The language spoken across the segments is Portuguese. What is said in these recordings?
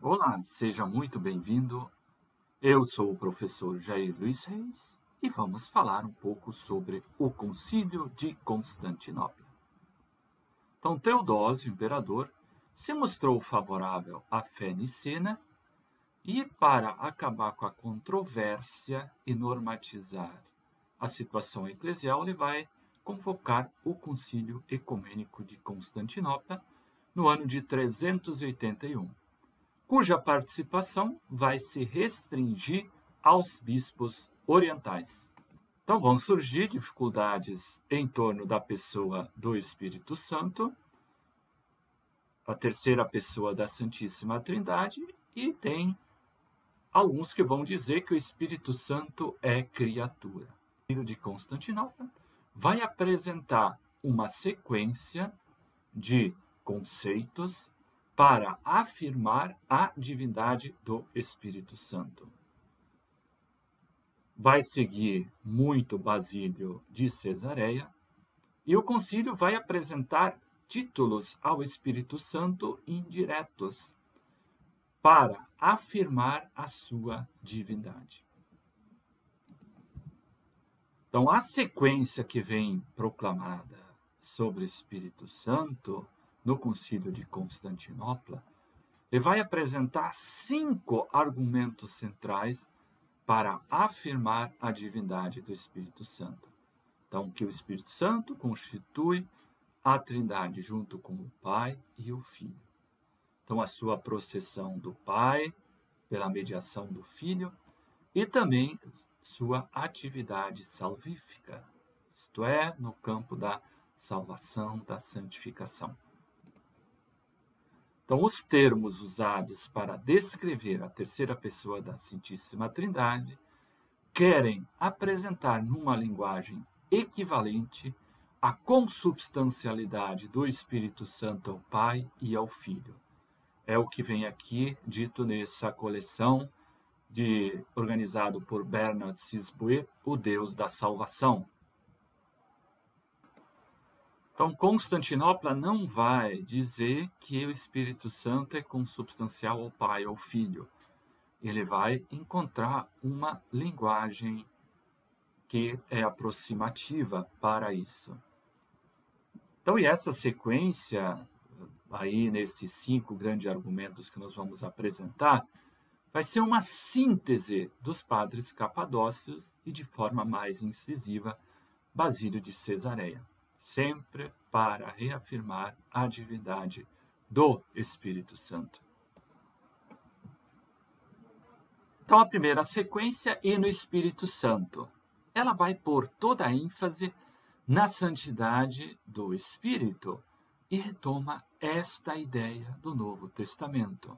Olá, seja muito bem-vindo. Eu sou o professor Jair Luiz Reis e vamos falar um pouco sobre o Concílio de Constantinopla. Então, Teodósio, imperador, se mostrou favorável à fé nicena e, para acabar com a controvérsia e normatizar a situação eclesial, ele vai convocar o Concílio Ecumênico de Constantinopla no ano de 381, cuja participação vai se restringir aos bispos orientais. Então vão surgir dificuldades em torno da pessoa do Espírito Santo, a terceira pessoa da Santíssima Trindade, e tem alguns que vão dizer que o Espírito Santo é criatura. O Concílio de Constantinopla vai apresentar uma sequência de conceitos para afirmar a divindade do Espírito Santo. Vai seguir muito Basílio de Cesareia, e o concílio vai apresentar títulos ao Espírito Santo indiretos para afirmar a sua divindade. Então, a sequência que vem proclamada sobre o Espírito Santo no Concílio de Constantinopla, ele vai apresentar 5 argumentos centrais para afirmar a divindade do Espírito Santo. Então, que o Espírito Santo constitui a Trindade junto com o Pai e o Filho. Então, a sua processão do Pai, pela mediação do Filho, e também sua atividade salvífica, isto é, no campo da salvação, da santificação. Então, os termos usados para descrever a terceira pessoa da Santíssima Trindade querem apresentar numa linguagem equivalente a consubstancialidade do Espírito Santo ao Pai e ao Filho. É o que vem aqui dito nessa coleção organizado por Bernard Sisbouet, O Deus da Salvação. Então, Constantinopla não vai dizer que o Espírito Santo é consubstancial ao Pai, ao Filho. Ele vai encontrar uma linguagem que é aproximativa para isso. Então, e essa sequência, aí nesses 5 grandes argumentos que nós vamos apresentar, vai ser uma síntese dos padres capadócios e, de forma mais incisiva, Basílio de Cesareia, sempre para reafirmar a divindade do Espírito Santo. Então, a primeira sequência, e no Espírito Santo, ela vai pôr toda a ênfase na santidade do Espírito e retoma esta ideia do Novo Testamento.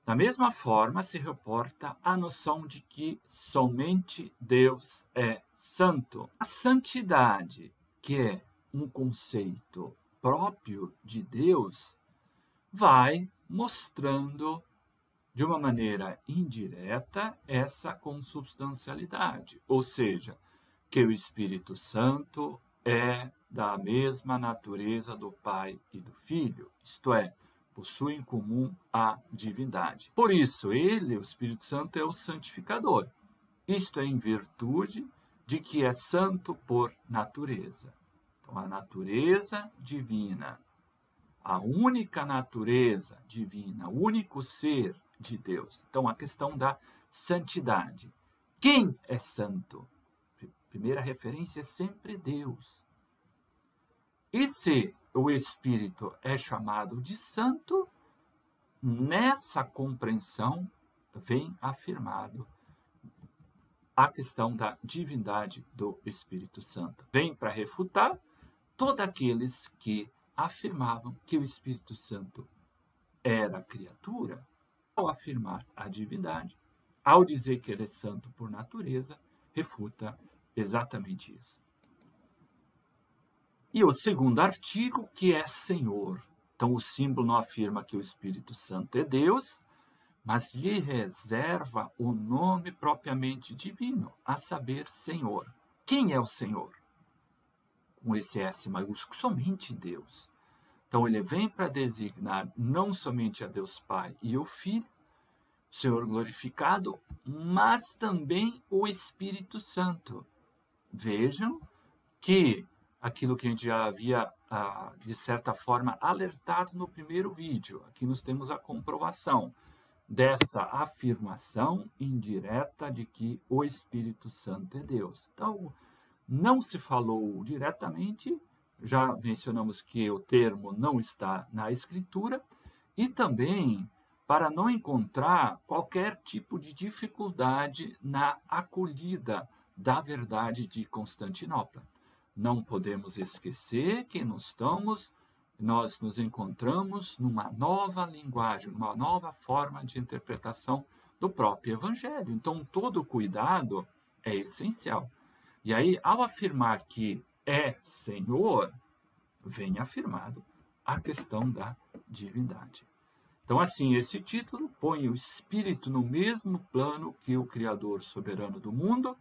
Da mesma forma, se reporta a noção de que somente Deus é santo. A santidade, que é um conceito próprio de Deus, vai mostrando de uma maneira indireta essa consubstancialidade, ou seja, que o Espírito Santo é da mesma natureza do Pai e do Filho, isto é, possui em comum a divindade. Por isso, ele, o Espírito Santo, é o santificador. Isto é em virtude de que é santo por natureza. Então, a natureza divina, a única natureza divina, o único ser de Deus. Então, a questão da santidade. Quem é santo? Primeira referência é sempre Deus. E se o Espírito é chamado de santo, nessa compreensão vem afirmado a questão da divindade do Espírito Santo. Vem para refutar todos aqueles que afirmavam que o Espírito Santo era criatura. Ao afirmar a divindade, ao dizer que ele é santo por natureza, refuta exatamente isso. E o segundo artigo, que é Senhor. Então, o símbolo não afirma que o Espírito Santo é Deus, mas lhe reserva o nome propriamente divino, a saber, Senhor. Quem é o Senhor? Com esse S maiúsculo, somente Deus. Então, ele vem para designar não somente a Deus Pai e o Filho, Senhor glorificado, mas também o Espírito Santo. Vejam que aquilo que a gente já havia, de certa forma, alertado no primeiro vídeo, aqui nós temos a comprovação dessa afirmação indireta de que o Espírito Santo é Deus. Então, não se falou diretamente, já mencionamos que o termo não está na Escritura, e também para não encontrar qualquer tipo de dificuldade na acolhida da verdade de Constantinopla. Não podemos esquecer que nós nos encontramos numa nova linguagem, numa nova forma de interpretação do próprio Evangelho. Então, todo cuidado é essencial. E aí, ao afirmar que é Senhor, vem afirmado a questão da divindade. Então, assim, esse título põe o Espírito no mesmo plano que o Criador soberano do mundo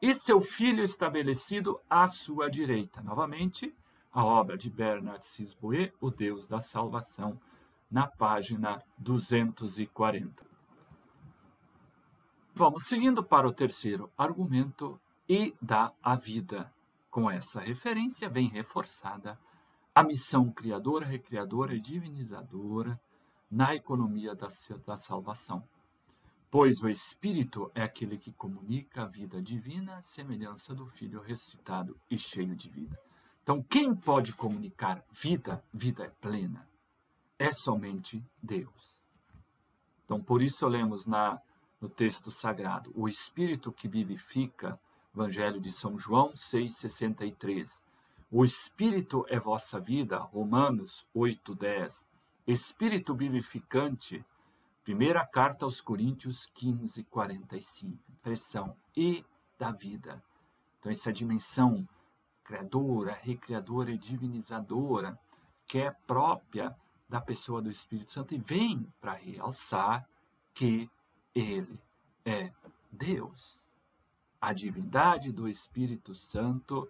e seu Filho estabelecido à sua direita. Novamente, a obra de Bernard Siskoe, O Deus da Salvação, na página 240. Vamos seguindo para o terceiro argumento, e dá a vida. Com essa referência bem reforçada, a missão criadora, recriadora e divinizadora na economia da salvação. Pois o Espírito é aquele que comunica a vida divina, à semelhança do Filho ressuscitado e cheio de vida. Então, quem pode comunicar vida plena, é somente Deus. Então, por isso lemos no texto sagrado, o Espírito que vivifica, Evangelho de São João 6,63. O Espírito é vossa vida, Romanos 8,10. Espírito vivificante, primeira carta aos Coríntios 15,45. Expressão e da vida. Então, essa dimensão criadora, recriadora e divinizadora, que é própria da pessoa do Espírito Santo e vem para realçar que ele é Deus. A divindade do Espírito Santo,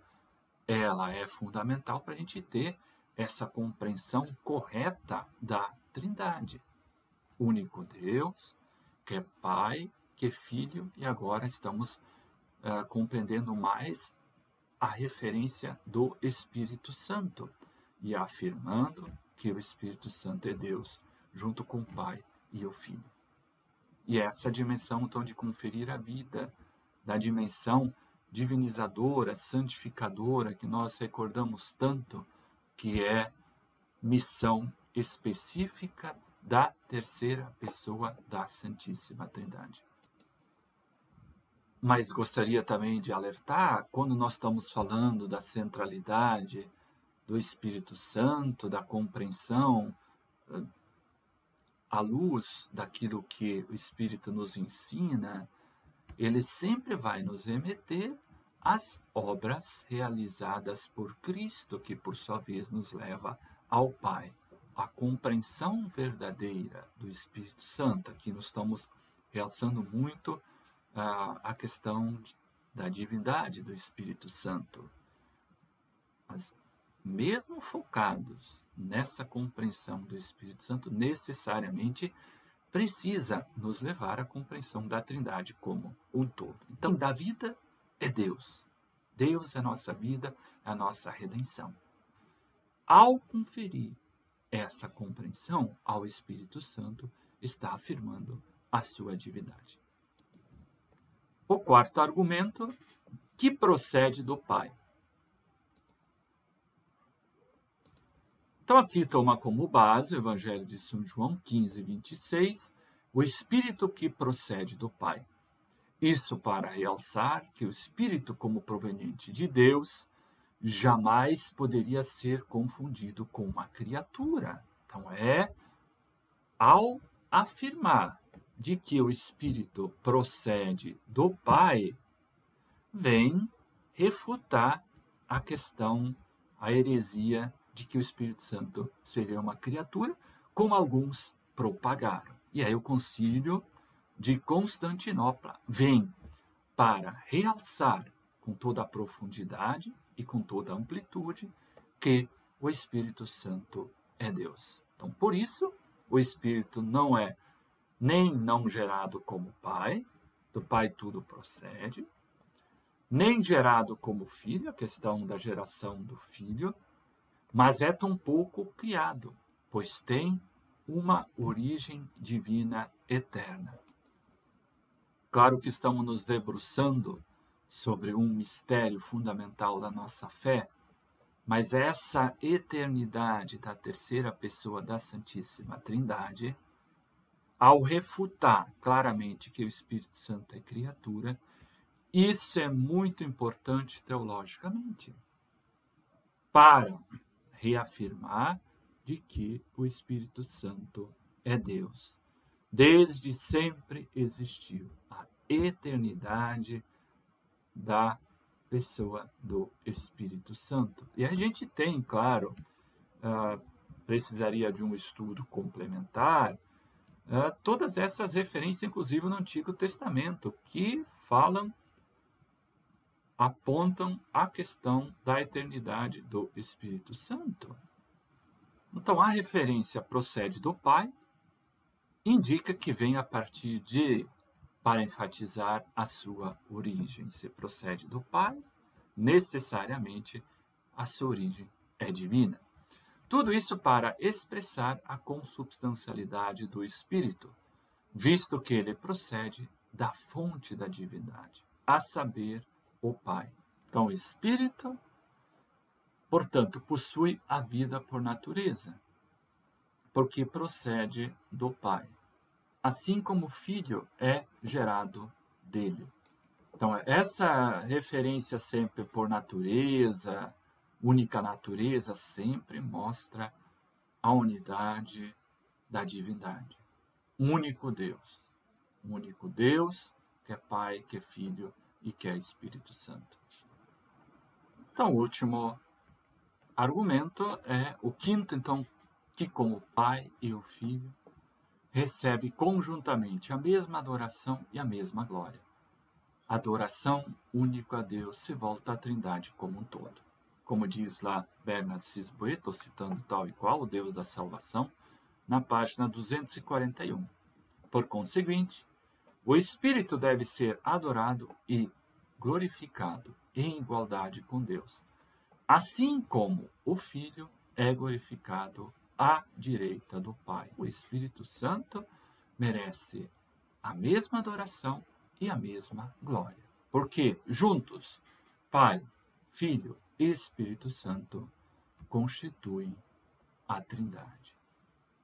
ela é fundamental para a gente ter essa compreensão correta da Trindade. Único Deus, que é Pai, que é Filho, e agora estamos compreendendo mais a referência do Espírito Santo e afirmando que o Espírito Santo é Deus, junto com o Pai e o Filho. E essa dimensão, então, de conferir a vida, da dimensão divinizadora, santificadora, que nós recordamos tanto, que é missão específica da terceira pessoa da Santíssima Trindade. Mas gostaria também de alertar, quando nós estamos falando da centralidade do Espírito Santo, da compreensão à luz daquilo que o Espírito nos ensina, ele sempre vai nos remeter às obras realizadas por Cristo, que por sua vez nos leva ao Pai. A compreensão verdadeira do Espírito Santo, aqui nós estamos realçando muito a questão da divindade do Espírito Santo. Mas, mesmo focados nessa compreensão do Espírito Santo, necessariamente precisa nos levar à compreensão da Trindade como um todo. Então, da vida é Deus. Deus é a nossa vida, é a nossa redenção. Ao conferir essa compreensão ao Espírito Santo, está afirmando a sua divindade. O quarto argumento, que procede do Pai. Então, aqui toma como base o Evangelho de São João 15:26, o Espírito que procede do Pai. Isso para realçar que o Espírito, como proveniente de Deus, jamais poderia ser confundido com uma criatura. Então, ao afirmar de que o Espírito procede do Pai, vem refutar a questão, a heresia de que o Espírito Santo seria uma criatura, como alguns propagaram. E aí o Concílio de Constantinopla vem para realçar com toda a profundidade e com toda a amplitude que o Espírito Santo é Deus. Então, por isso, o Espírito não é nem não gerado como Pai, do Pai tudo procede, nem gerado como Filho, a questão da geração do Filho, mas é tampouco criado, pois tem uma origem divina eterna. Claro que estamos nos debruçando sobre um mistério fundamental da nossa fé, mas essa eternidade da terceira pessoa da Santíssima Trindade, ao refutar claramente que o Espírito Santo é criatura, isso é muito importante teologicamente, para reafirmar de que o Espírito Santo é Deus. Desde sempre existiu a eternidade da pessoa do Espírito Santo. E a gente tem, claro, precisaria de um estudo complementar, todas essas referências, inclusive no Antigo Testamento, que apontam a questão da eternidade do Espírito Santo. Então, a referência procede do Pai, indica que vem a partir para enfatizar a sua origem. Se procede do Pai, necessariamente a sua origem é divina. Tudo isso para expressar a consubstancialidade do Espírito, visto que ele procede da fonte da divindade, a saber, o Pai. Então, o Espírito, portanto, possui a vida por natureza, porque procede do Pai, assim como o Filho é gerado dele. Então, essa referência sempre por natureza, única natureza, sempre mostra a unidade da divindade. Único Deus, que é Pai, que é Filho e que é Espírito Santo. Então, o último argumento é o quinto, então, que como o Pai e o Filho recebe conjuntamente a mesma adoração e a mesma glória. Adoração única a Deus se volta à Trindade como um todo. Como diz lá Bernard Sisboe, estou citando tal e qual, o Deus da salvação, na página 241. Por conseguinte, o Espírito deve ser adorado e glorificado em igualdade com Deus, assim como o Filho é glorificado à direita do Pai. O Espírito Santo merece a mesma adoração e a mesma glória, porque juntos, Pai, Filho e Espírito Santo constituem a Trindade.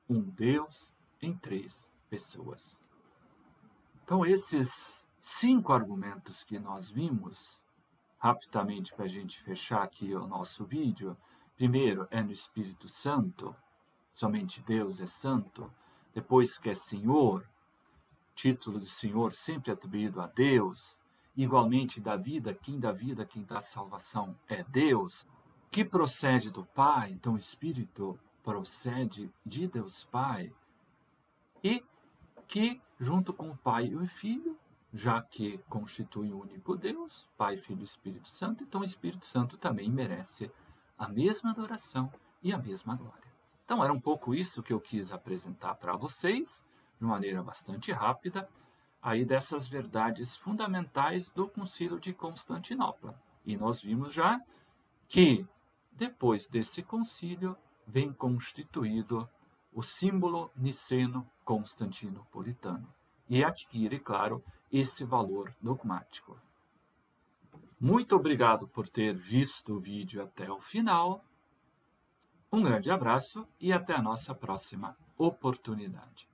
Um Deus em três pessoas. Então, esses 5 argumentos que nós vimos, rapidamente para a gente fechar aqui o nosso vídeo. Primeiro, é no Espírito Santo, somente Deus é santo. Depois que é Senhor, título de Senhor sempre atribuído a Deus. Igualmente da vida, quem dá salvação é Deus. Que procede do Pai, então o Espírito procede de Deus Pai. E que, junto com o Pai e o Filho, já que constitui o único Deus, Pai, Filho e Espírito Santo, então o Espírito Santo também merece a mesma adoração e a mesma glória. Então era um pouco isso que eu quis apresentar para vocês, de maneira bastante rápida, aí dessas verdades fundamentais do Concílio de Constantinopla. E nós vimos já que, depois desse concílio, vem constituído o símbolo niceno-constantinopolitano e adquire, claro, esse valor dogmático. Muito obrigado por ter visto o vídeo até o final. Um grande abraço e até a nossa próxima oportunidade.